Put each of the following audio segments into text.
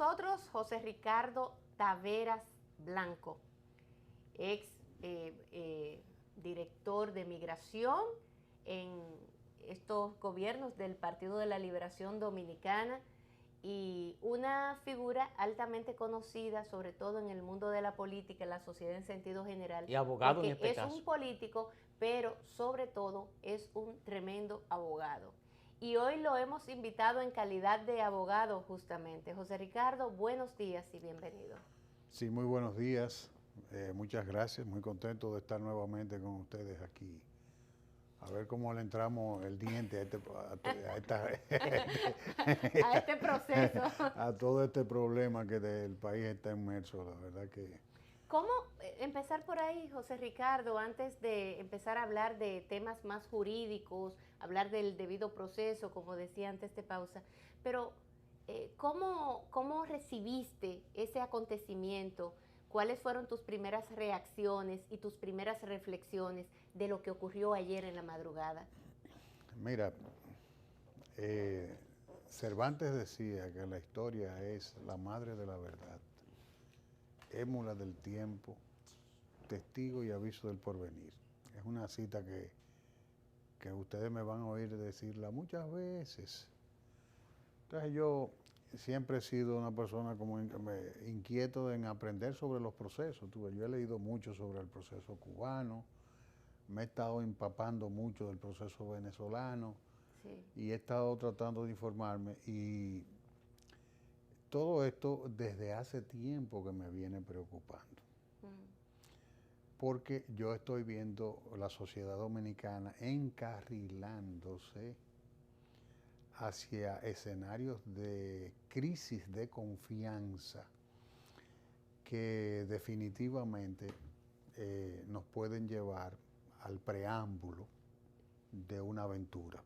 nosotros José Ricardo Taveras Blanco, ex director de migración en estos gobiernos del Partido de la Liberación Dominicana y una figura altamente conocida, sobre todo en el mundo de la política, en la sociedad en sentido general. Y abogado en porque este es caso. un político, pero sobre todo es un tremendo abogado. Y hoy lo hemos invitado en calidad de abogado justamente. José Ricardo, buenos días y bienvenido. Sí, muy buenos días. Muchas gracias. Muy contento de estar nuevamente con ustedes aquí. A ver cómo le entramos el diente a este proceso. A todo este problema que el país está inmerso, la verdad que... ¿Cómo empezar por ahí, José Ricardo, antes de empezar a hablar de temas más jurídicos, hablar del debido proceso, como decía antes de pausa, pero ¿cómo recibiste ese acontecimiento? ¿Cuáles fueron tus primeras reacciones y tus primeras reflexiones de lo que ocurrió ayer en la madrugada? Mira, Cervantes decía que la historia es la madre de la verdad, émula del tiempo, testigo y aviso del porvenir. Es una cita que ustedes me van a oír decirla muchas veces. Entonces yo siempre he sido una persona como inquieto en aprender sobre los procesos. Yo he leído mucho sobre el proceso cubano, me he estado empapando mucho del proceso venezolano, sí, y he estado tratando de informarme, y todo esto desde hace tiempo que me viene preocupando. Porque yo estoy viendo la sociedad dominicana encarrilándose hacia escenarios de crisis de confianza que definitivamente nos pueden llevar al preámbulo de una aventura.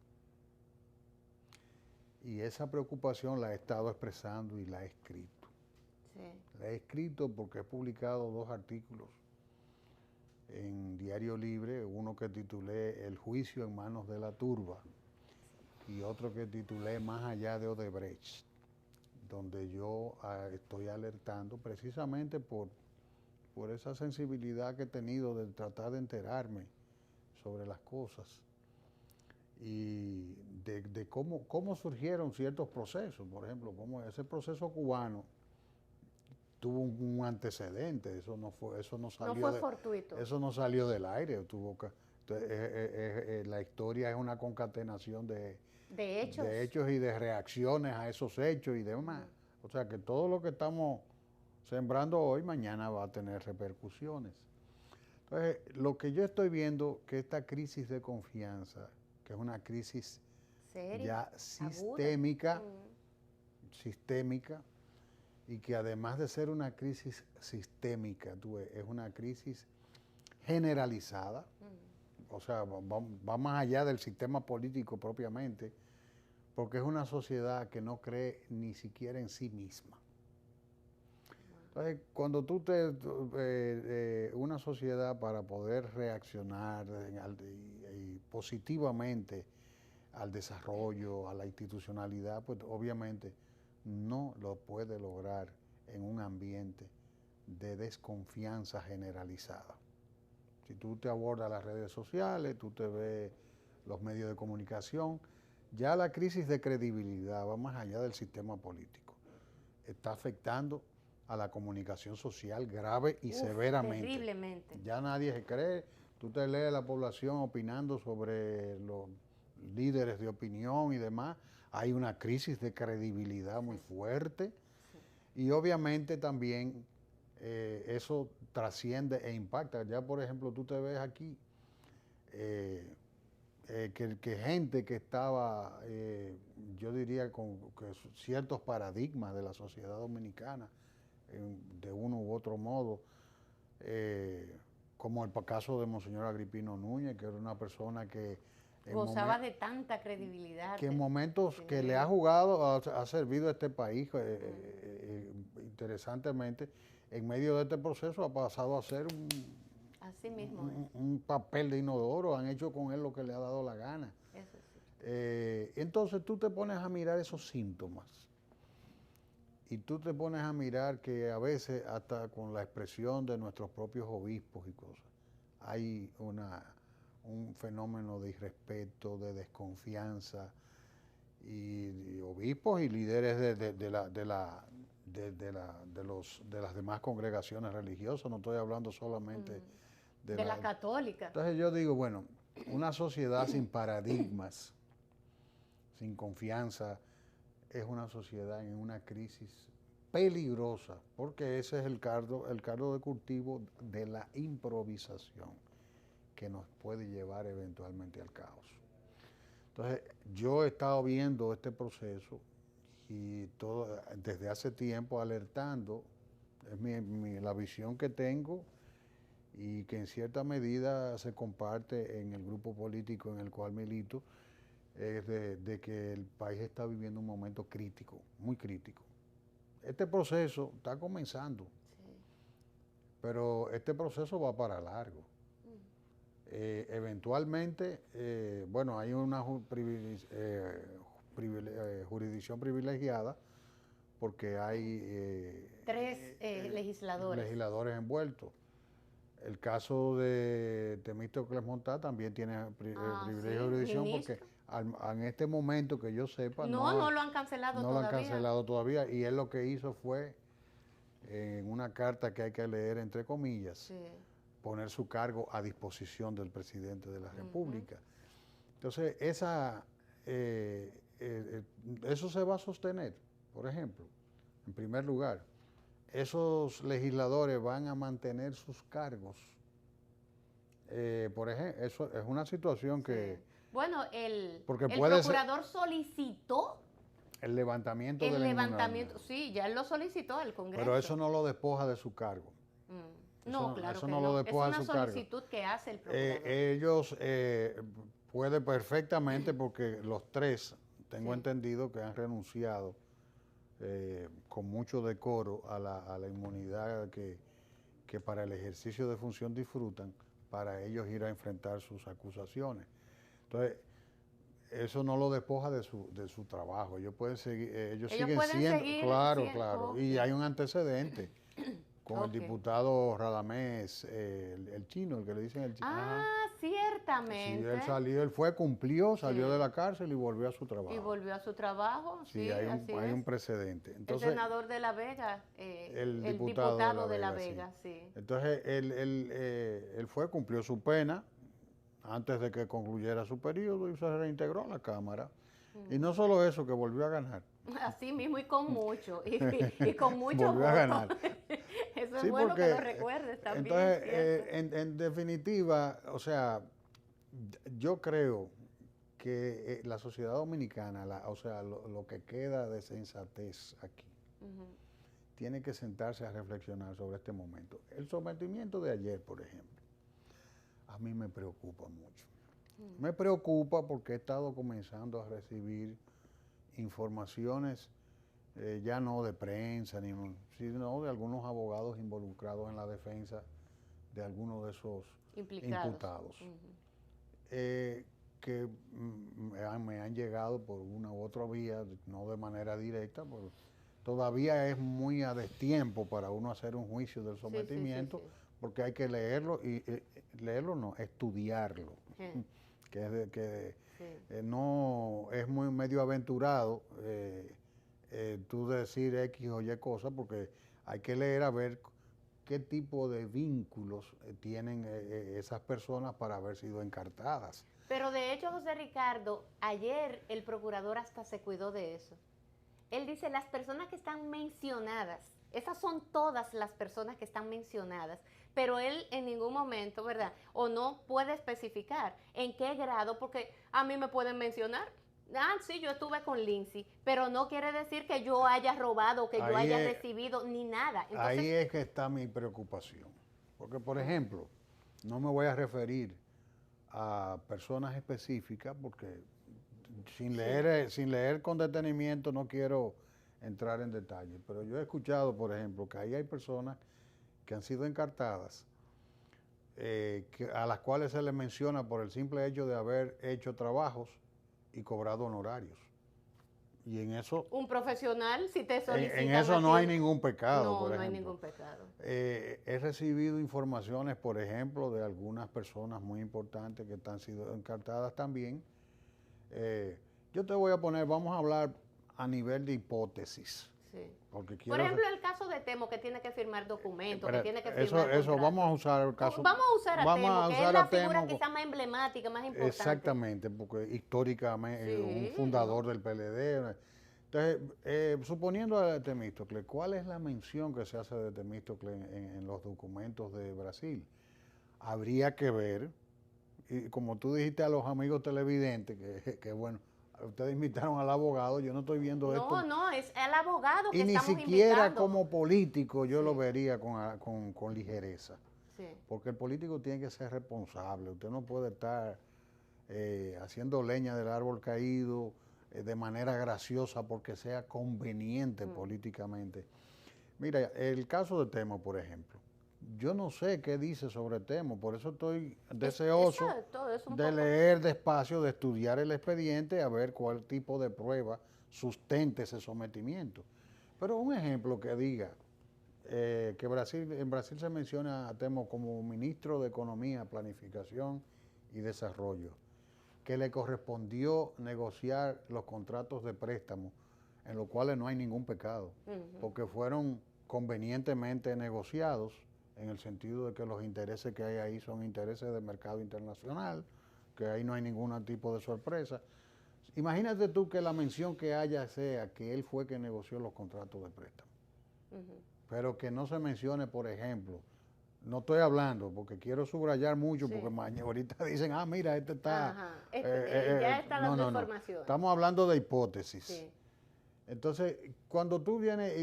Y esa preocupación la he estado expresando y la he escrito. Sí. La he escrito porque he publicado 2 artículos en Diario Libre, uno que titulé El juicio en manos de la turba y otro que titulé Más allá de Odebrecht, donde yo estoy alertando precisamente por esa sensibilidad que he tenido de tratar de enterarme sobre las cosas y de cómo surgieron ciertos procesos. Por ejemplo, como ese proceso cubano tuvo un antecedente, eso no salió fortuito. Eso no salió del aire, la historia es una concatenación de hechos y de reacciones a esos hechos y demás. O sea que todo lo que estamos sembrando hoy, mañana va a tener repercusiones. Entonces, lo que yo estoy viendo, que esta crisis de confianza, que es una crisis ya sistémica, y que además de ser una crisis sistémica, es una crisis generalizada, o sea, va más allá del sistema político propiamente, porque es una sociedad que no cree ni siquiera en sí misma. Entonces, cuando una sociedad, para poder reaccionar positivamente al desarrollo, a la institucionalidad, pues obviamente no lo puede lograr en un ambiente de desconfianza generalizada. Si tú te abordas las redes sociales, tú te ves los medios de comunicación, ya la crisis de credibilidad va más allá del sistema político. Está afectando a la comunicación social grave y severamente. Terriblemente. Ya nadie se cree. Tú te lees a la población opinando sobre los líderes de opinión y demás. Hay una crisis de credibilidad muy fuerte. Sí. Y obviamente también eso trasciende e impacta. Ya, por ejemplo, tú te ves aquí que gente que estaba, yo diría, con ciertos paradigmas de la sociedad dominicana, de uno u otro modo, como el caso de Monseñor Agripino Núñez, que era una persona que gozaba de tanta credibilidad. Que en momentos que le ha jugado, ha servido a este país, interesantemente, en medio de este proceso ha pasado a ser así mismo un papel de inodoro, han hecho con él lo que le ha dado la gana. Eso sí. Entonces tú te pones a mirar esos síntomas Y tú te pones a mirar que a veces hasta con la expresión de nuestros propios obispos y cosas, hay un fenómeno de irrespeto, de desconfianza, y obispos y líderes de las demás congregaciones religiosas, no estoy hablando solamente de la católica. Entonces yo digo, bueno, una sociedad sin paradigmas, sin confianza, es una sociedad en una crisis peligrosa, porque ese es el caldo de cultivo de la improvisación que nos puede llevar eventualmente al caos. Entonces, yo he estado viendo este proceso y desde hace tiempo alertando, es la visión que tengo y que en cierta medida se comparte en el grupo político en el cual milito, es de que el país está viviendo un momento crítico, muy crítico. Este proceso está comenzando, sí, pero este proceso va para largo. Eventualmente, bueno, hay una jurisdicción privilegiada porque hay tres legisladores envueltos. El caso de Temístocles Montá también tiene privilegio de jurisdicción porque en este momento que yo sepa no lo han cancelado todavía. No lo han cancelado todavía y él lo que hizo fue en una carta que hay que leer entre comillas, sí, poner su cargo a disposición del presidente de la República. Entonces, eso se va a sostener, por ejemplo, en primer lugar. Esos legisladores van a mantener sus cargos. Por ejemplo, eso es una situación que... Bueno, el procurador solicitó el levantamiento sí, ya él lo solicitó al Congreso. Pero eso no lo despoja de su cargo. No, claro que no. Es una solicitud que hace el procurador. Ellos pueden perfectamente, porque los tres, tengo entendido que han renunciado con mucho decoro a la inmunidad que para el ejercicio de función disfrutan, para ellos ir a enfrentar sus acusaciones. Entonces, eso no lo despoja de su trabajo. Ellos pueden seguir, ellos siguen siendo, claro. Y hay un antecedente con el diputado Radamés, el chino, el que le dicen el chino. Ciertamente. Sí, él salió de la cárcel y volvió a su trabajo. Sí, hay un precedente. Entonces, el senador de La Vega, el diputado de La Vega, sí. Entonces, él cumplió su pena antes de que concluyera su periodo y se reintegró a la Cámara. Y no solo eso, que volvió a ganar. Así mismo y con mucho, y con mucho volvió a ganar. Eso es bueno que lo recuerdes también. Entonces, en definitiva, o sea, yo creo que la sociedad dominicana, lo que queda de sensatez aquí, tiene que sentarse a reflexionar sobre este momento. El sometimiento de ayer, por ejemplo, a mí me preocupa mucho. Me preocupa porque he estado comenzando a recibir informaciones ya no de prensa, sino de algunos abogados involucrados en la defensa de algunos de esos imputados, que me han llegado por una u otra vía, no de manera directa, porque todavía es muy a destiempo para uno hacer un juicio del sometimiento, porque hay que leerlo, estudiarlo, no es muy medio aventurado tú decir X o Y cosas, porque hay que leer a ver qué tipo de vínculos tienen esas personas para haber sido encartadas. Pero de hecho, José Ricardo, ayer el procurador hasta se cuidó de eso. Él dice, las personas que están mencionadas, esas son todas las personas que están mencionadas, pero él en ningún momento, ¿verdad? O no puede especificar en qué grado, porque a mí me pueden mencionar. Sí, yo estuve con Lindsay, pero no quiere decir que yo haya robado, que yo haya recibido, ni nada. Entonces, ahí es que está mi preocupación. Porque, por ejemplo, no me voy a referir a personas específicas, porque sin leer con detenimiento no quiero entrar en detalle. Pero yo he escuchado, por ejemplo, que ahí hay personas que han sido encartadas, a las cuales se les menciona por el simple hecho de haber hecho trabajos y cobrado honorarios. Y en eso, Un profesional, si te solicitan en eso no hay ningún pecado, no, por no hay ejemplo. ningún pecado. He recibido informaciones, por ejemplo, de algunas personas muy importantes que han sido encartadas también. Yo te voy a poner, vamos a hablar a nivel de hipótesis. Sí. Porque Por ejemplo, el caso de Temo, que tiene que firmar documentos, que tiene que firmar eso vamos a usar el caso. Vamos a usar a vamos Temo, a que usar es la a Temo figura quizá más emblemática, más importante. Exactamente, porque históricamente un Sí, fundador ¿no? del PLD. Entonces, suponiendo a Temístocle, ¿cuál es la mención que se hace de Temístocle en los documentos de Brasil? Habría que ver, y como tú dijiste a los amigos televidentes, que bueno, ustedes invitaron al abogado, yo no estoy viendo esto. No, es el abogado que Y ni estamos siquiera invitando. como político yo lo Sí. vería con ligereza. Sí. Porque el político tiene que ser responsable. Usted no puede estar haciendo leña del árbol caído de manera graciosa porque sea conveniente políticamente. Mira, el caso de Temo, por ejemplo. Yo no sé qué dice sobre Temo, por eso estoy deseoso Exacto, es un de poco... leer despacio, de estudiar el expediente, a ver cuál tipo de prueba sustente ese sometimiento. Pero un ejemplo que diga que en Brasil se menciona a Temo como ministro de Economía, Planificación y Desarrollo, que le correspondió negociar los contratos de préstamo, en los cuales no hay ningún pecado, porque fueron convenientemente negociados, en el sentido de que los intereses que hay ahí son intereses del mercado internacional, que ahí no hay ningún tipo de sorpresa. Imagínate tú que la mención que haya sea que él fue que negoció los contratos de préstamo, pero que no se mencione, por ejemplo, no estoy hablando porque quiero subrayar mucho, porque ahorita dicen, mira, este está... Ajá. Ya está dando información. Estamos hablando de hipótesis. Sí. Entonces, cuando tú vienes,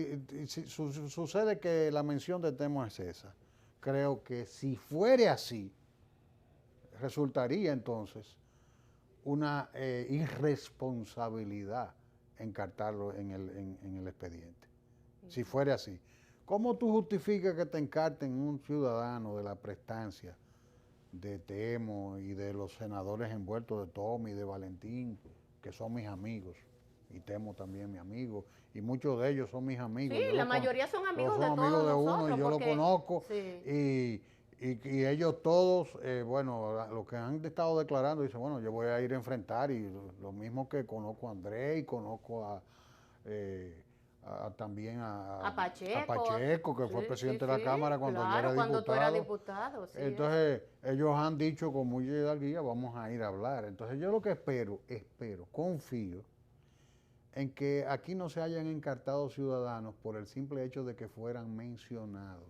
sucede que la mención de Temo es esa. Creo que si fuera así, resultaría entonces una irresponsabilidad encartarlo en el expediente. Si fuera así. ¿Cómo tú justificas que te encarten un ciudadano de la prestancia de Temo y de los senadores envueltos, de Tommy, de Valentín, que son mis amigos? Y Temo también mi amigo, y muchos de ellos son mis amigos. Sí, la mayoría son amigos de todos amigos de uno nosotros, y yo lo conozco. Sí. Y ellos todos, bueno, los que han estado declarando, dicen, bueno, yo voy a ir a enfrentar, y lo mismo que conozco a André y conozco también a Pacheco, que fue presidente de la Cámara cuando yo era diputado. Cuando tú eras diputado, sí. Entonces, ellos han dicho con mucha hidalguía, vamos a ir a hablar. Entonces, yo lo que espero, confío en que aquí no se hayan encartado ciudadanos por el simple hecho de que fueran mencionados.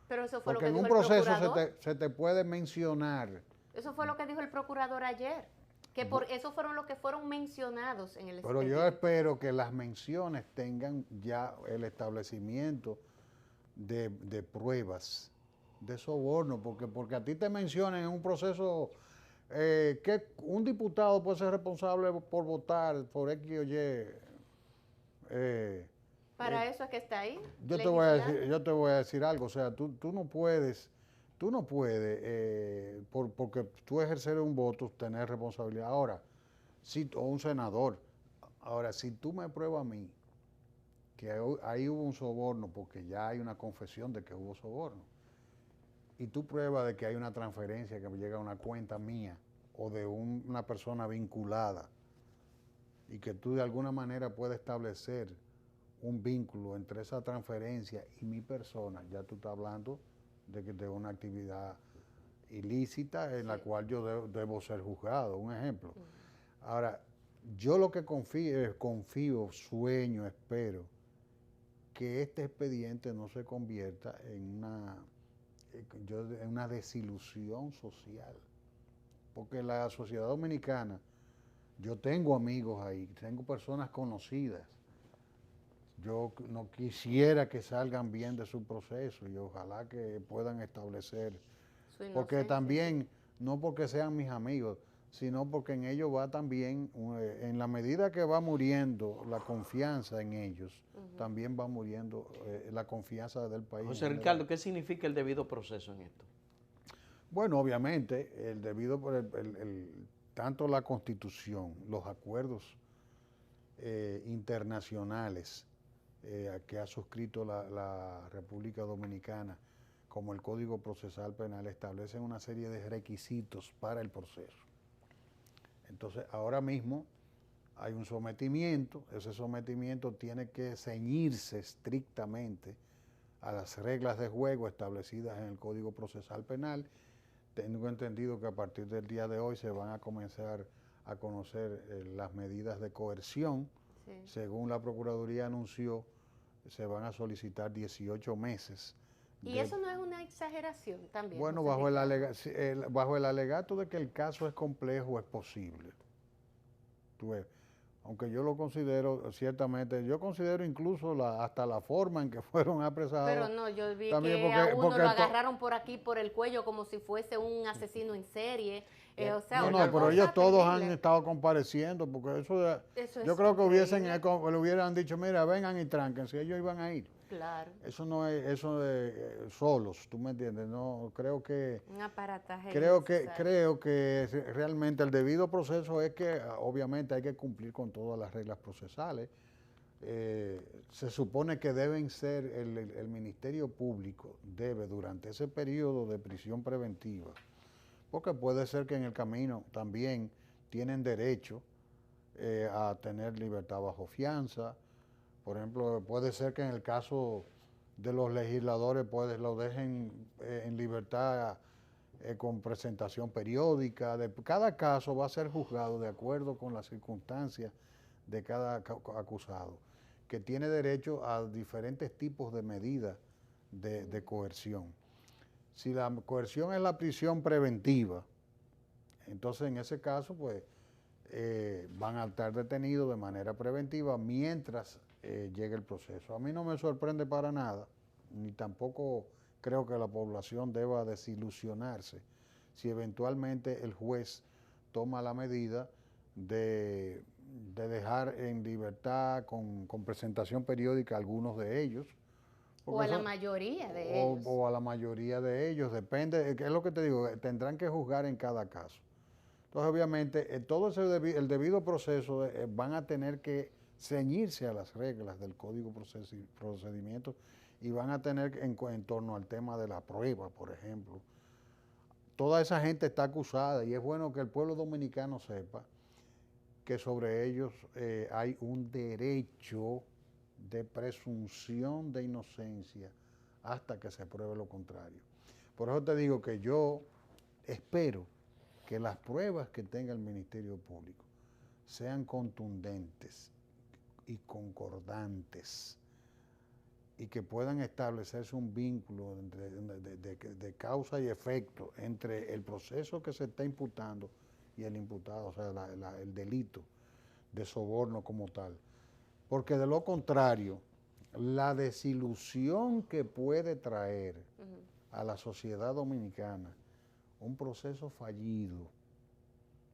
Pero eso fue porque lo que en dijo un el proceso procurador. se te puede mencionar. Eso fue lo que dijo el procurador ayer, que por eso fueron los que fueron mencionados en el Pero expediente. yo espero que las menciones tengan ya el establecimiento de pruebas de soborno, porque a ti te mencionan en un proceso que un diputado puede ser responsable por votar por X o Y. Para eso es que está ahí. Yo te voy a decir algo, o sea, tú no puedes, porque tú ejercer un voto, tener responsabilidad. Ahora, o un senador, ahora, si tú me pruebas a mí que ahí hubo un soborno, porque ya hay una confesión de que hubo soborno, y tú pruebas de que hay una transferencia que me llega a una cuenta mía o de una persona vinculada, y que tú de alguna manera puedes establecer un vínculo entre esa transferencia y mi persona, ya tú estás hablando de una actividad ilícita en la cual yo debo ser juzgado, un ejemplo. Ahora, yo lo que confío, sueño, espero, que este expediente no se convierta en una desilusión social. Porque la sociedad dominicana, yo tengo amigos ahí, tengo personas conocidas. Yo no quisiera que salgan bien de su proceso y ojalá que puedan establecer, porque también, no porque sean mis amigos, sino porque en ellos va también, en la medida que va muriendo la confianza en ellos, también va muriendo la confianza del país. José Ricardo, ¿qué significa el debido proceso en esto? Bueno, obviamente, el debido, tanto la Constitución, los acuerdos internacionales que ha suscrito la República Dominicana, como el Código Procesal Penal, establecen una serie de requisitos para el proceso. Entonces, ahora mismo hay un sometimiento, ese sometimiento tiene que ceñirse estrictamente a las reglas de juego establecidas en el Código Procesal Penal. Tengo entendido que a partir del día de hoy se van a comenzar a conocer las medidas de coerción. Sí. Según la Procuraduría anunció, se van a solicitar 18 meses. ¿Y eso no es una exageración también? Bueno, bajo el alegato de que el caso es complejo, es posible. Tú ves, aunque yo lo considero, ciertamente, yo considero incluso hasta la forma en que fueron apresados. Pero no, yo vi que a uno lo agarraron por aquí, por el cuello, como si fuese un asesino en serie. O sea, no, pero ellos todos han estado compareciendo, porque yo creo que le hubieran dicho, mira, vengan y tránquense, ellos iban a ir. Claro. Eso no es, eso de solos, ¿tú me entiendes? No, creo que... Un aparataje. Creo que realmente el debido proceso es que obviamente hay que cumplir con todas las reglas procesales. Se supone que deben ser, el Ministerio Público debe durante ese periodo de prisión preventiva, porque puede ser que en el camino también tienen derecho a tener libertad bajo fianza. Por ejemplo, puede ser que en el caso de los legisladores pues lo dejen en libertad con presentación periódica. Cada caso va a ser juzgado de acuerdo con las circunstancias de cada acusado, que tiene derecho a diferentes tipos de medidas de coerción. Si la coerción es la prisión preventiva, entonces en ese caso pues van a estar detenidos de manera preventiva mientras llegue el proceso. A mí no me sorprende para nada, ni tampoco creo que la población deba desilusionarse si eventualmente el juez toma la medida de dejar en libertad con presentación periódica a algunos de ellos. O a la mayoría de ellos. O a la mayoría de ellos, depende, es lo que te digo, tendrán que juzgar en cada caso. Entonces, obviamente, todo el debido proceso van a tener que ceñirse a las reglas del Código Procedimiento y van a tener en torno al tema de la prueba, por ejemplo. Toda esa gente está acusada y es bueno que el pueblo dominicano sepa que sobre ellos hay un derecho de presunción de inocencia hasta que se pruebe lo contrario. Por eso te digo que yo espero que las pruebas que tenga el Ministerio Público sean contundentes y concordantes y que puedan establecerse un vínculo de causa y efecto entre el proceso que se está imputando y el imputado, o sea, el delito de soborno como tal. Porque de lo contrario, la desilusión que puede traer a la sociedad dominicana un proceso fallido,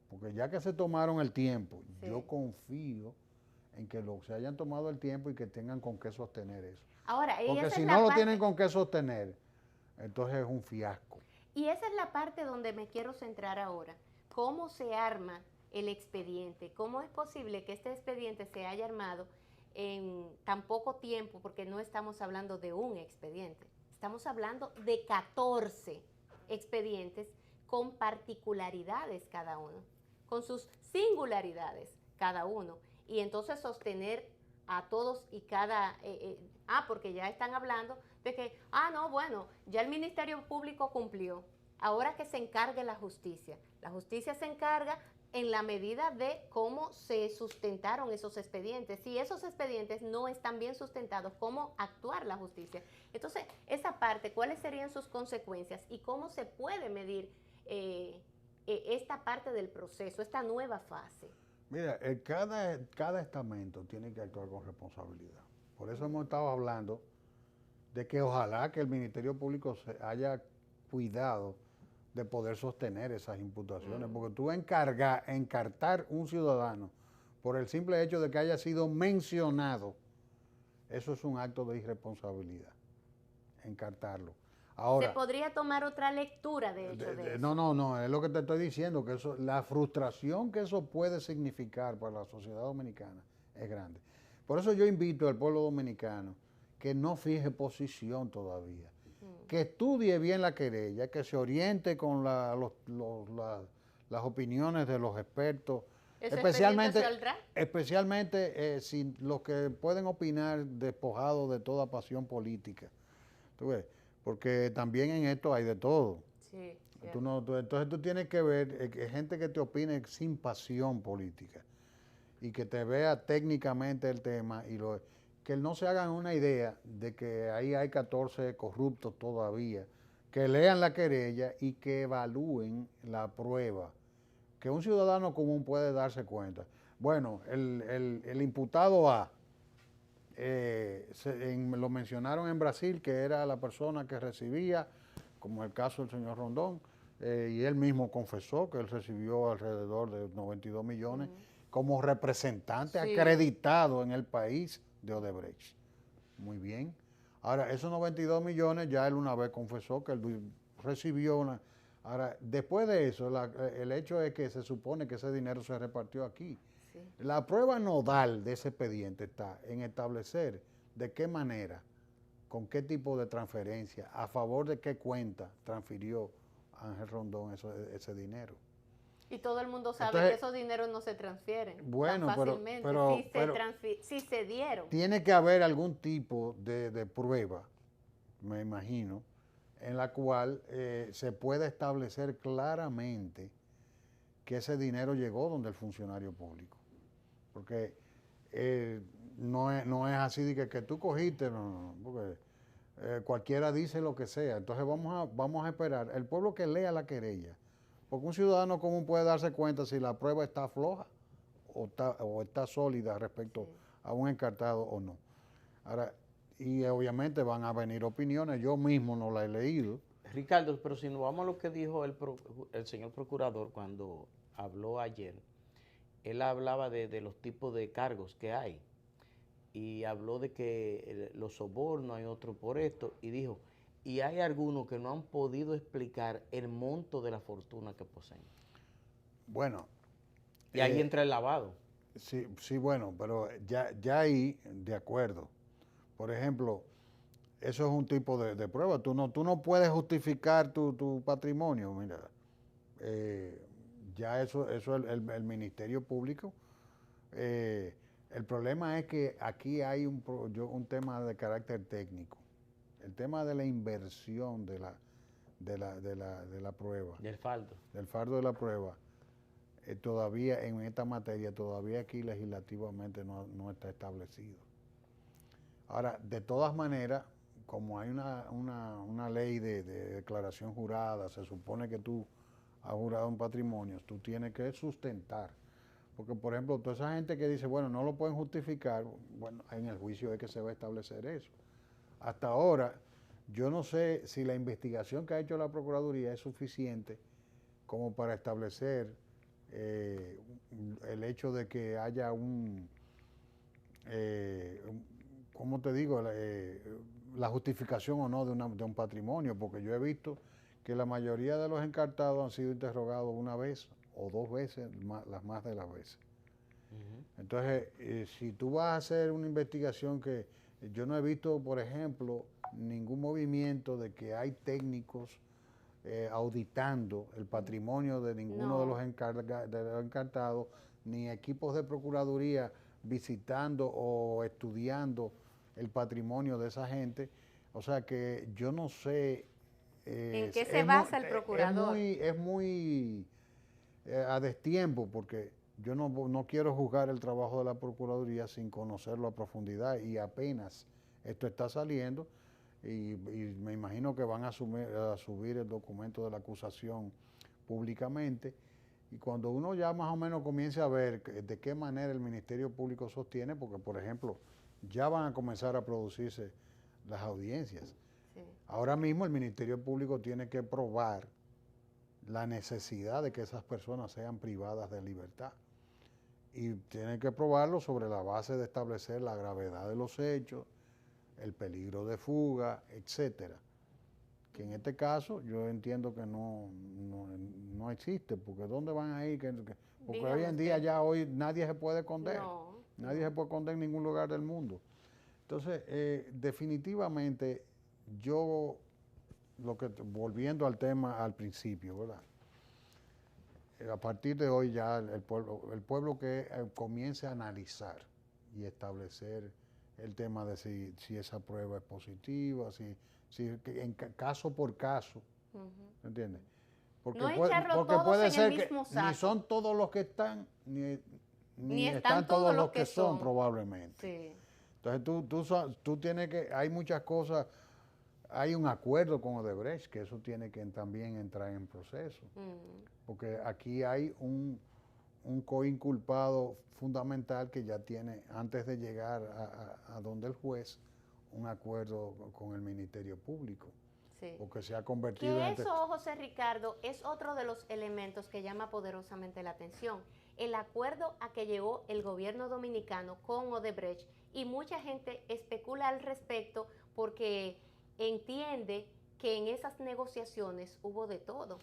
porque ya que se tomaron el tiempo, sí, yo confío en que se hayan tomado el tiempo y que tengan con qué sostener eso. Ahora, porque si no lo tienen con qué sostener, entonces es un fiasco. Y esa es la parte donde me quiero centrar ahora. ¿Cómo se arma el expediente? ¿Cómo es posible que este expediente se haya armado en tan poco tiempo? Porque no estamos hablando de un expediente, estamos hablando de 14 expedientes con particularidades cada uno, con sus singularidades cada uno, y entonces sostener a todos y cada... porque ya están hablando de que, no, bueno, ya el Ministerio Público cumplió, ahora que se encargue la justicia se encarga en la medida de cómo se sustentaron esos expedientes. Si esos expedientes no están bien sustentados, ¿cómo actuar la justicia? Entonces, esa parte, ¿cuáles serían sus consecuencias y cómo se puede medir esta parte del proceso, esta nueva fase? Mira, cada estamento tiene que actuar con responsabilidad. Por eso hemos estado hablando de que ojalá que el Ministerio Público se haya cuidado de poder sostener esas imputaciones, porque tú encartar un ciudadano por el simple hecho de que haya sido mencionado, eso es un acto de irresponsabilidad, encartarlo. Ahora, ¿se podría tomar otra lectura de hecho de eso? No, es lo que te estoy diciendo, que eso, la frustración que eso puede significar para la sociedad dominicana es grande. Por eso yo invito al pueblo dominicano que no fije posición todavía, que estudie bien la querella, que se oriente con las opiniones de los expertos, ¿Ese expediente especialmente, saldrá? si los que pueden opinar despojados de toda pasión política. ¿Tú ves? Porque también en esto hay de todo. Sí, Entonces tú tienes que ver gente que te opine sin pasión política y que te vea técnicamente el tema y que no se hagan una idea de que ahí hay 14 corruptos todavía, que lean la querella y que evalúen la prueba, que un ciudadano común puede darse cuenta. Bueno, el imputado A, lo mencionaron en Brasil, que era la persona que recibía, como el caso del señor Rondón, y él mismo confesó que él recibió alrededor de 92 millones como representante acreditado en el país de Odebrecht. Muy bien. Ahora, esos 92 millones ya él una vez confesó que él recibió una... Ahora, después de eso, el hecho es que se supone que ese dinero se repartió aquí. sí. La prueba nodal de ese expediente está en establecer de qué manera, con qué tipo de transferencia, a favor de qué cuenta transfirió Ángel Rondón ese dinero. Y todo el mundo sabe Entonces, que esos dineros no se transfieren bueno, tan fácilmente. Sí se dieron. Tiene que haber algún tipo de prueba, me imagino, en la cual se pueda establecer claramente que ese dinero llegó donde el funcionario público. Porque no es así de que tú cogiste, no, porque cualquiera dice lo que sea. Entonces vamos a esperar. El pueblo que lea la querella, porque un ciudadano común puede darse cuenta si la prueba está floja o está sólida respecto a un encartado o no. Ahora, y obviamente van a venir opiniones, yo mismo no la he leído. Ricardo, pero si nos vamos a lo que dijo el señor procurador cuando habló ayer, él hablaba de los tipos de cargos que hay y habló de que los sobornos hay otro por esto y dijo, y hay algunos que no han podido explicar el monto de la fortuna que poseen. Bueno. Y ahí entra el lavado. Sí, bueno, pero ya ahí, de acuerdo. Por ejemplo, eso es un tipo de prueba. Tú no puedes justificar tu patrimonio. Mira, ya eso el Ministerio Público. El problema es que aquí hay un tema de carácter técnico. El tema de la inversión de la prueba. Del fardo. Del fardo de la prueba. Todavía en esta materia, todavía aquí legislativamente no está establecido. Ahora, de todas maneras, como hay una ley de declaración jurada, se supone que tú has jurado un patrimonio, tú tienes que sustentar. Porque, por ejemplo, toda esa gente que dice, bueno, no lo pueden justificar, bueno, en el juicio es que se va a establecer eso. Hasta ahora, yo no sé si la investigación que ha hecho la Procuraduría es suficiente como para establecer el hecho de que haya ¿cómo te digo? La justificación o no de un patrimonio, porque yo he visto que la mayoría de los encartados han sido interrogados una vez o dos veces, las más de las veces. Entonces, si tú vas a hacer una investigación que yo no he visto, por ejemplo, ningún movimiento de que hay técnicos auditando el patrimonio de ninguno de los encartados, ni equipos de procuraduría visitando o estudiando el patrimonio de esa gente. O sea que yo no sé... ¿En qué se basa el procurador? Es muy a destiempo, porque yo no quiero juzgar el trabajo de la Procuraduría sin conocerlo a profundidad, y apenas esto está saliendo, y me imagino que van a subir el documento de la acusación públicamente, y cuando uno ya más o menos comience a ver de qué manera el Ministerio Público sostiene, porque por ejemplo ya van a comenzar a producirse las audiencias. Sí. Ahora mismo el Ministerio Público tiene que probar la necesidad de que esas personas sean privadas de libertad, y tiene que probarlo sobre la base de establecer la gravedad de los hechos, el peligro de fuga, etcétera. Que en este caso yo entiendo que no existe, porque ¿dónde van a ir? Porque hoy en día ya nadie se puede esconder. No, Nadie se puede esconder en ningún lugar del mundo. Entonces, definitivamente, volviendo al tema al principio, ¿verdad? A partir de hoy ya el pueblo que comience a analizar y establecer el tema de si esa prueba es positiva, si en caso por caso, ¿entiendes? No echarlo todos puede en ser el mismo que ni saco. son todos los que están, ni están todos los que son, probablemente. Sí. Entonces tú tienes que, hay muchas cosas, hay un acuerdo con Odebrecht, que eso tiene que también entrar en proceso. Porque aquí hay un coinculpado fundamental que ya tiene, antes de llegar a donde el juez, un acuerdo con el Ministerio Público. Sí. Porque se ha convertido en... Eso, José Ricardo, es otro de los elementos que llama poderosamente la atención. El acuerdo a que llegó el gobierno dominicano con Odebrecht, y mucha gente especula al respecto porque entiende que en esas negociaciones hubo de todo.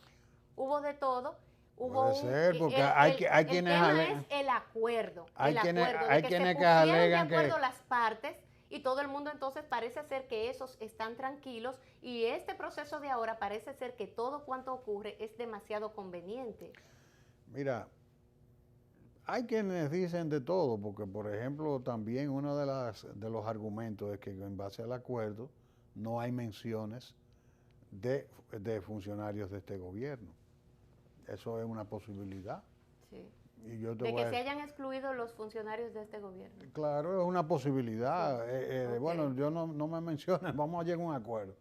Hubo de todo. Puede ser, porque hay quienes alegan. Es el acuerdo. Hay quienes que alegan de acuerdo las partes. Y todo el mundo entonces parece ser que esos están tranquilos, y este proceso de ahora parece ser que todo cuanto ocurre es demasiado conveniente. Mira, hay quienes dicen de todo, porque por ejemplo también uno de los argumentos es que en base al acuerdo no hay menciones de funcionarios de este gobierno. Eso es una posibilidad. Sí. De que se hayan excluido los funcionarios de este gobierno. Claro, es una posibilidad. Sí. Bueno, yo no me menciones, vamos a llegar a un acuerdo.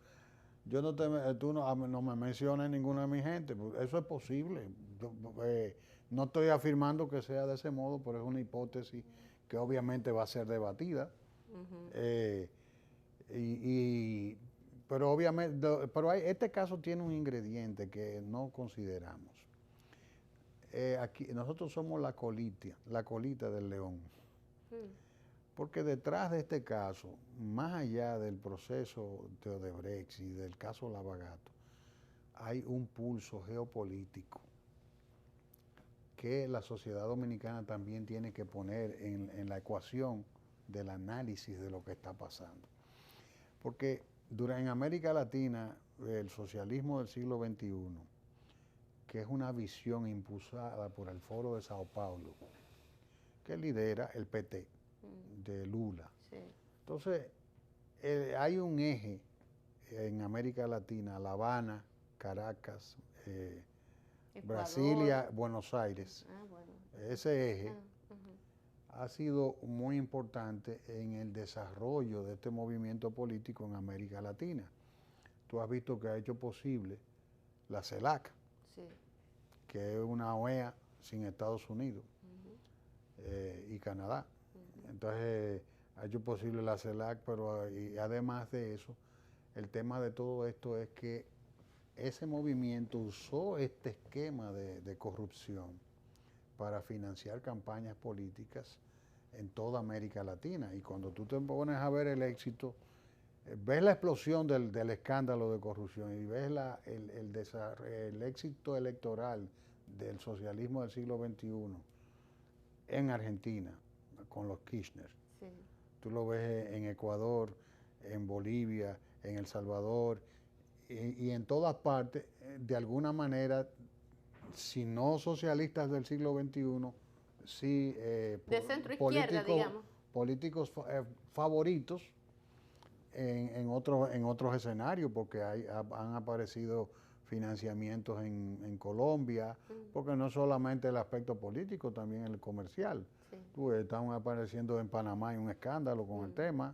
Tú no me menciones ninguna de mi gente, eso es posible. No estoy afirmando que sea de ese modo, pero es una hipótesis que obviamente va a ser debatida. Pero obviamente, este caso tiene un ingrediente que no consideramos. Aquí nosotros somos la colita del león. Porque detrás de este caso, más allá del proceso de Odebrecht y del caso Lavagato, hay un pulso geopolítico que la sociedad dominicana también tiene que poner en la ecuación del análisis de lo que está pasando. Porque en América Latina, el socialismo del siglo XXI, que es una visión impulsada por el Foro de Sao Paulo, que lidera el PT de Lula. Sí. Entonces, hay un eje en América Latina, La Habana, Caracas, Brasilia, Buenos Aires. Bueno. Ese eje ha sido muy importante en el desarrollo de este movimiento político en América Latina. Tú has visto que ha hecho posible la CELAC, sí, que es una OEA sin Estados Unidos y Canadá. Entonces, ha hecho posible la CELAC, pero y además de eso, el tema de todo esto es que ese movimiento usó este esquema de corrupción para financiar campañas políticas en toda América Latina. Y cuando tú te pones a ver el éxito, ves la explosión del escándalo de corrupción y ves el éxito electoral del socialismo del siglo XXI en Argentina, con los Kirchner. Sí. Tú lo ves en Ecuador, en Bolivia, en El Salvador y en todas partes, de alguna manera, si no socialistas del siglo XXI, sí de centro izquierda, digamos. Políticos favoritos en otros escenarios, porque han aparecido financiamientos en Colombia, porque no solamente el aspecto político, también el comercial. Sí. Están apareciendo en Panamá hay un escándalo con el tema,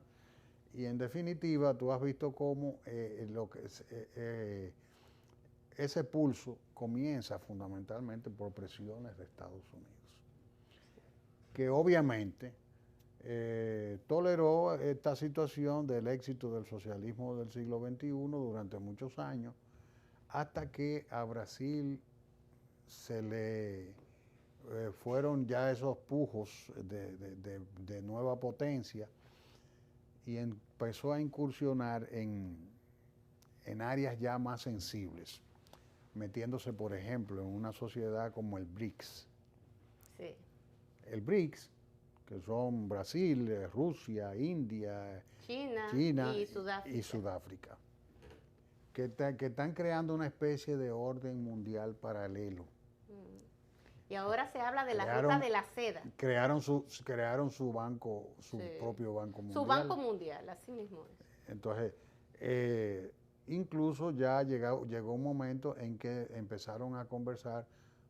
y en definitiva tú has visto cómo ese pulso comienza fundamentalmente por presiones de Estados Unidos, que obviamente toleró esta situación del éxito del socialismo del siglo XXI durante muchos años, hasta que a Brasil se le fueron ya esos pujos de nueva potencia y empezó a incursionar en áreas ya más sensibles, metiéndose, por ejemplo, en una sociedad como el BRICS. Sí. El BRICS, que son Brasil, Rusia, India, China y Sudáfrica, que están creando una especie de orden mundial paralelo. Y ahora se habla de la ruta de la seda. Crearon su banco, su propio banco mundial. Su banco mundial, así mismo es. Entonces, incluso ya llegó un momento en que empezaron a conversar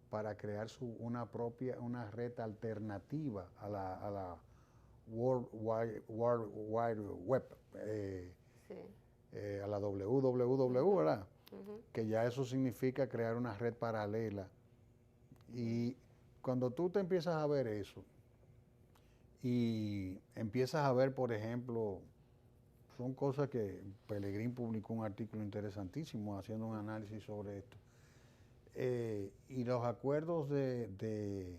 para crear una red alternativa a la World Wide Web, a la WWW, ¿verdad? Que ya eso significa crear una red paralela. Y cuando tú te empiezas a ver eso, y empiezas a ver, por ejemplo, son cosas que Pelegrín publicó un artículo interesantísimo haciendo un análisis sobre esto. Y los acuerdos de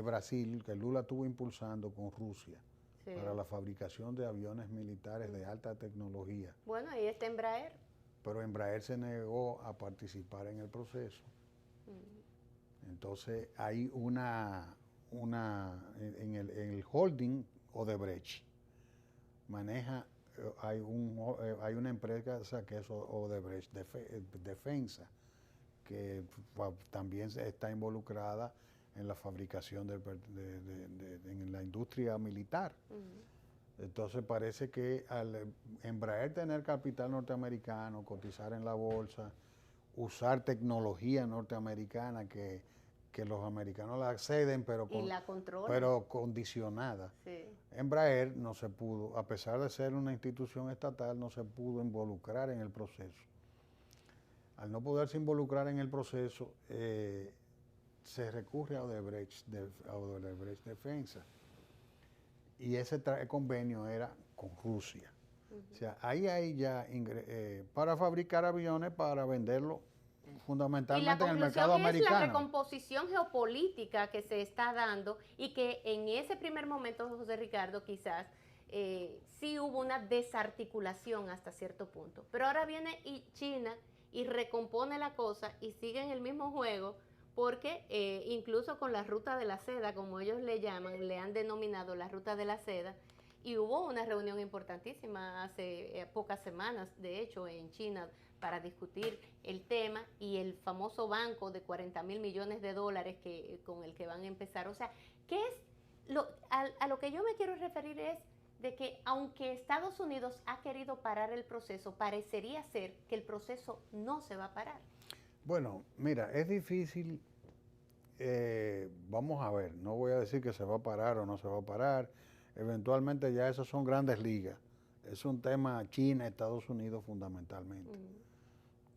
Brasil, que Lula estuvo impulsando con Rusia, para la fabricación de aviones militares de alta tecnología. Bueno, ahí está Embraer. Pero Embraer se negó a participar en el proceso. Entonces hay en el holding Odebrecht hay una empresa que es Odebrecht Defensa, que también está involucrada en la fabricación en la industria militar. Entonces parece que al Embraer tener capital norteamericano, cotizar en la bolsa, usar tecnología norteamericana que los americanos la acceden, pero condicionada. Sí. Embraer no se pudo, a pesar de ser una institución estatal, no se pudo involucrar en el proceso. Al no poderse involucrar en el proceso, se recurre a Odebrecht Defensa. Y ese convenio era con Rusia. O sea, ahí hay ya para fabricar aviones, para venderlo fundamentalmente en el mercado americano. Y la recomposición geopolítica que se está dando y que en ese primer momento, José Ricardo, quizás sí hubo una desarticulación hasta cierto punto. Pero ahora viene China y recompone la cosa y sigue en el mismo juego porque incluso con la ruta de la seda, como ellos le llaman, le han denominado la ruta de la seda, y hubo una reunión importantísima hace pocas semanas, de hecho, en China, para discutir el tema y el famoso banco de 40 mil millones de dólares con el que van a empezar. O sea, ¿qué es a lo que yo me quiero referir es de que aunque Estados Unidos ha querido parar el proceso, parecería ser que el proceso no se va a parar? Bueno, mira, es difícil, vamos a ver, no voy a decir que se va a parar o no se va a parar, eventualmente ya esas son grandes ligas, es un tema China, Estados Unidos fundamentalmente.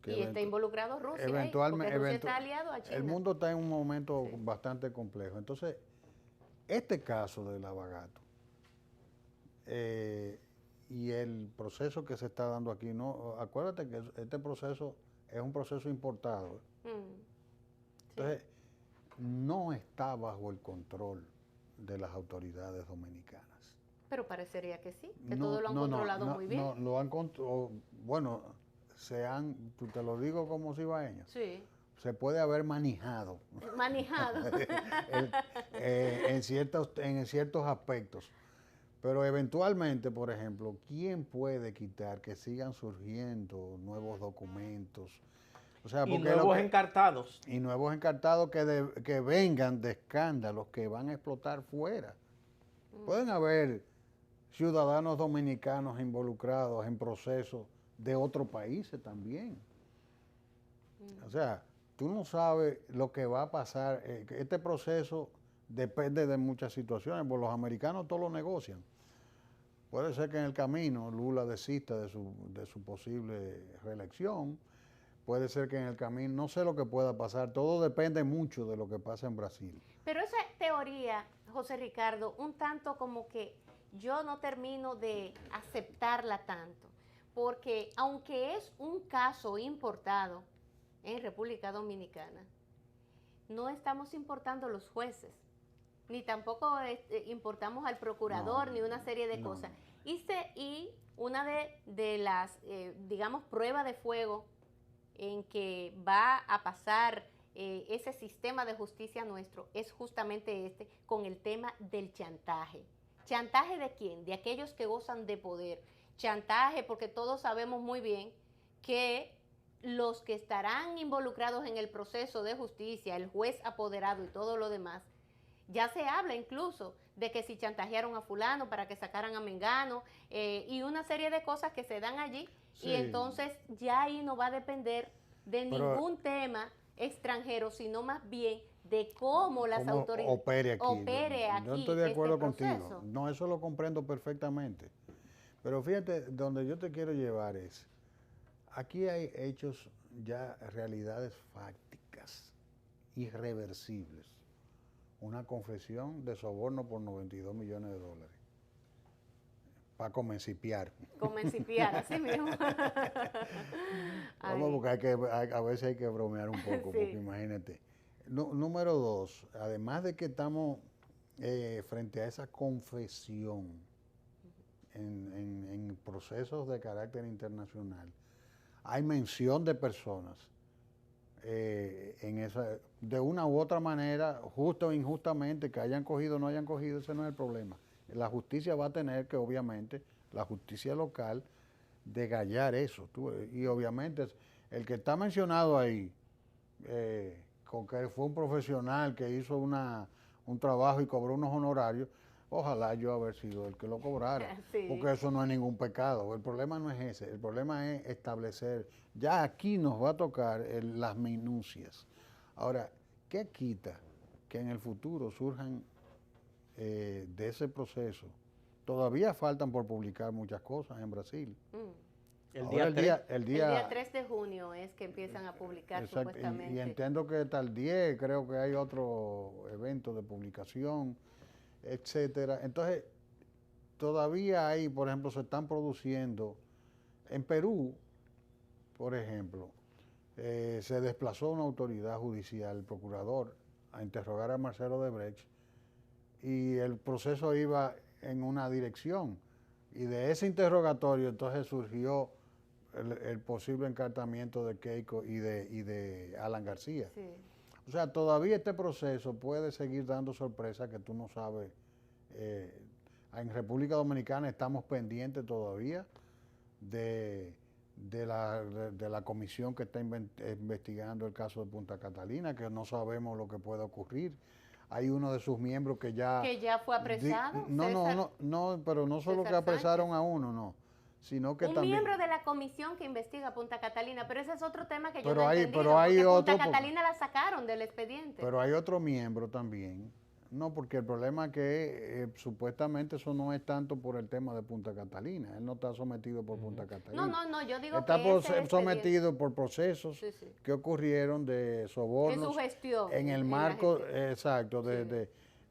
Y está involucrado Rusia, porque Rusia está aliado a China. El mundo está en un momento bastante complejo. Entonces, este caso de Lavagato y el proceso que se está dando aquí, no, acuérdate que este proceso es un proceso importado. Entonces, no está bajo el control de las autoridades dominicanas. Pero parecería que sí, que todo lo han controlado muy bien. No, lo han controlado, bueno, te lo digo como cibaeño, se puede haber manejado. En ciertos aspectos. Pero eventualmente, por ejemplo, ¿quién puede quitar que sigan surgiendo nuevos documentos? O sea, y nuevos encartados. Y nuevos encartados que vengan de escándalos que van a explotar fuera. Pueden haber ciudadanos dominicanos involucrados en procesos de otros países también. O sea, tú no sabes lo que va a pasar. Este proceso depende de muchas situaciones, porque los americanos todo lo negocian. Puede ser que en el camino Lula desista de su posible reelección. Puede ser que en el camino, no sé lo que pueda pasar, todo depende mucho de lo que pasa en Brasil. Pero esa teoría, José Ricardo, un tanto como que yo no termino de aceptarla tanto, porque aunque es un caso importado en República Dominicana, no estamos importando los jueces, ni tampoco importamos al procurador, ni una serie de cosas. Y una de las, digamos, pruebas de fuego en que va a pasar ese sistema de justicia nuestro es justamente con el tema del chantaje. ¿Chantaje de quién? De aquellos que gozan de poder. Chantaje porque todos sabemos muy bien que los que estarán involucrados en el proceso de justicia, el juez apoderado y todo lo demás, ya se habla incluso de que si chantajearon a fulano para que sacaran a Mengano y una serie de cosas que se dan allí, sí. Y entonces ya ahí no va a depender de ningún tema extranjero, sino más bien de cómo las autoridades opere aquí. Yo estoy de acuerdo contigo. No, eso lo comprendo perfectamente. Pero fíjate, donde yo te quiero llevar es, aquí hay hechos ya, realidades fácticas, irreversibles. Una confesión de soborno por 92 millones de dólares. Para comencipiar. Comencipiar, así mismo. Vamos, porque a veces hay que bromear un poco, sí. Porque imagínate. Número 2, además de que estamos frente a esa confesión en procesos de carácter internacional, hay mención de personas de una u otra manera, justo o injustamente, que hayan cogido o no hayan cogido, ese no es el problema. La justicia va a tener que, obviamente, la justicia local, degallar eso. Y obviamente, el que está mencionado ahí, con que fue un profesional que hizo un trabajo y cobró unos honorarios, ojalá yo haber sido el que lo cobrara, sí. Porque eso no es ningún pecado. El problema no es ese, el problema es establecer, ya aquí nos va a tocar las minucias. Ahora, ¿qué quita que en el futuro surjan de ese proceso? Todavía faltan por publicar muchas cosas en Brasil. El día 3 de junio es que empiezan a publicar, exacto, supuestamente. Y entiendo que hasta el 10 creo que hay otro evento de publicación, etcétera. Entonces, todavía hay, por ejemplo, se están produciendo, en Perú, por ejemplo, se desplazó una autoridad judicial, el procurador, a interrogar a Marcelo Odebrecht, y el proceso iba en una dirección, y de ese interrogatorio entonces surgió el posible encartamiento de Keiko y de Alan García. Sí. O sea, todavía este proceso puede seguir dando sorpresas que tú no sabes. En República Dominicana estamos pendientes todavía de la comisión que está investigando el caso de Punta Catalina, que no sabemos lo que puede ocurrir. Hay uno de sus miembros que ya fue apresado. No, pero no solo que apresaron a uno, no, sino que también... Un miembro de la comisión que investiga Punta Catalina, pero ese es otro tema que yo pero no he entendido, pero hay porque otro, Punta Catalina la sacaron del expediente. Pero hay otro miembro también. No, porque el problema es que supuestamente eso no es tanto por el tema de Punta Catalina. Él no está sometido por Punta Catalina. No, yo digo está que está sometido por procesos que ocurrieron de sobornos. En su gestión. En el marco, exacto,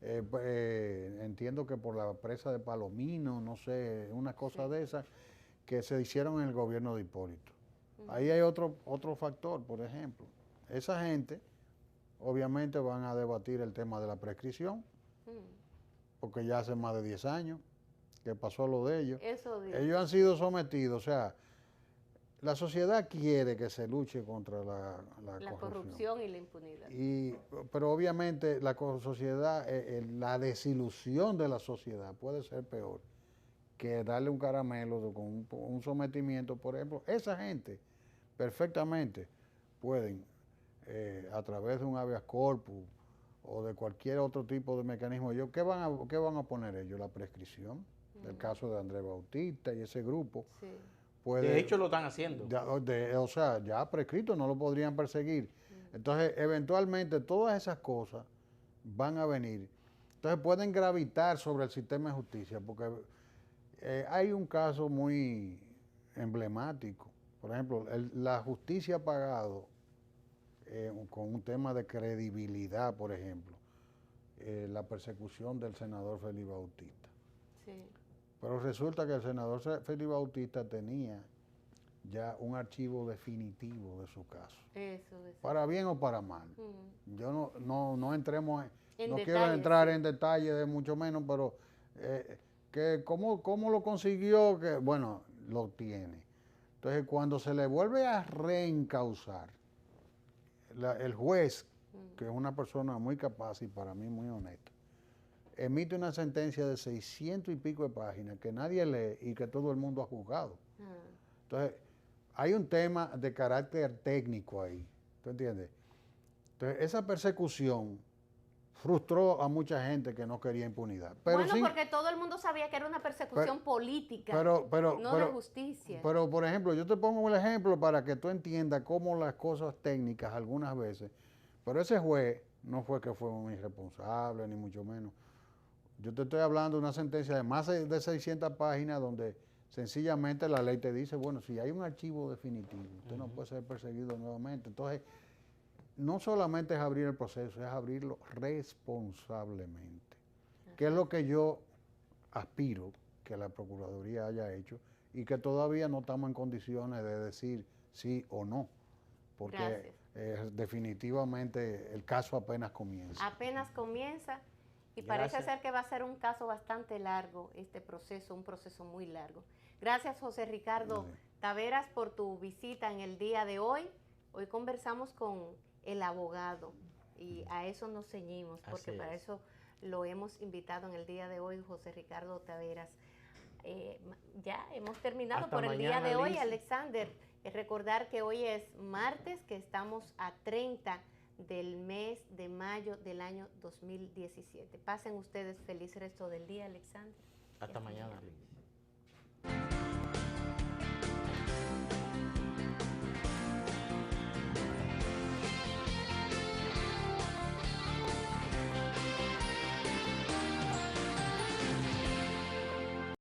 entiendo que por la presa de Palomino, no sé, una cosa de esas, que se hicieron en el gobierno de Hipólito. Ahí hay otro factor, por ejemplo. Esa gente obviamente van a debatir el tema de la prescripción, porque ya hace más de 10 años que pasó lo de ellos. Ellos han sido sometidos, o sea, la sociedad quiere que se luche contra la corrupción y la impunidad. Pero obviamente la sociedad, la desilusión de la sociedad puede ser peor que darle un caramelo con un sometimiento. Por ejemplo, esa gente perfectamente pueden, a través de un habeas corpus o de cualquier otro tipo de mecanismo, ¿qué van a poner ellos? La prescripción, del caso de Andrés Bautista y ese grupo. Sí. De hecho lo están haciendo. O sea, ya prescrito, no lo podrían perseguir. Entonces, eventualmente todas esas cosas van a venir. Entonces pueden gravitar sobre el sistema de justicia, porque hay un caso muy emblemático. Por ejemplo, la justicia ha pagado con un tema de credibilidad, por ejemplo, la persecución del senador Félix Bautista. Sí. Pero resulta que el senador Félix Bautista tenía ya un archivo definitivo de su caso. Para bien o para mal. Yo no entremos no quiero entrar en detalle de mucho menos, pero ¿cómo lo consiguió? Que bueno, lo tiene. Entonces, cuando se le vuelve a reencauzar, el juez que es una persona muy capaz y para mí muy honesta, emite una sentencia de 600 y pico de páginas que nadie lee y que todo el mundo ha juzgado. Entonces, hay un tema de carácter técnico ahí, ¿tú entiendes? Entonces, esa persecución frustró a mucha gente que no quería impunidad. Pero bueno, porque todo el mundo sabía que era una persecución política, no de justicia. Pero, por ejemplo, yo te pongo el ejemplo para que tú entiendas cómo las cosas técnicas algunas veces, pero ese juez no fue que fue un irresponsable, ni mucho menos. Yo te estoy hablando de una sentencia de más de 600 páginas donde sencillamente la ley te dice, bueno, si hay un archivo definitivo, usted no puede ser perseguido nuevamente. Entonces, no solamente es abrir el proceso, es abrirlo responsablemente, que es lo que yo aspiro que la Procuraduría haya hecho y que todavía no estamos en condiciones de decir sí o no, porque definitivamente el caso apenas comienza. Apenas comienza y parece ser que va a ser un caso bastante largo este proceso, un proceso muy largo. Gracias, José Ricardo Taveras, por tu visita en el día de hoy. Hoy conversamos con el abogado y a eso nos ceñimos, porque para eso lo hemos invitado en el día de hoy, José Ricardo Taveras. Ya hemos terminado por el día de hoy, Alexander. Recordar que hoy es martes, que estamos a 30 del mes de mayo del año 2017. Pasen ustedes feliz resto del día, Alexander. Hasta mañana, Liz.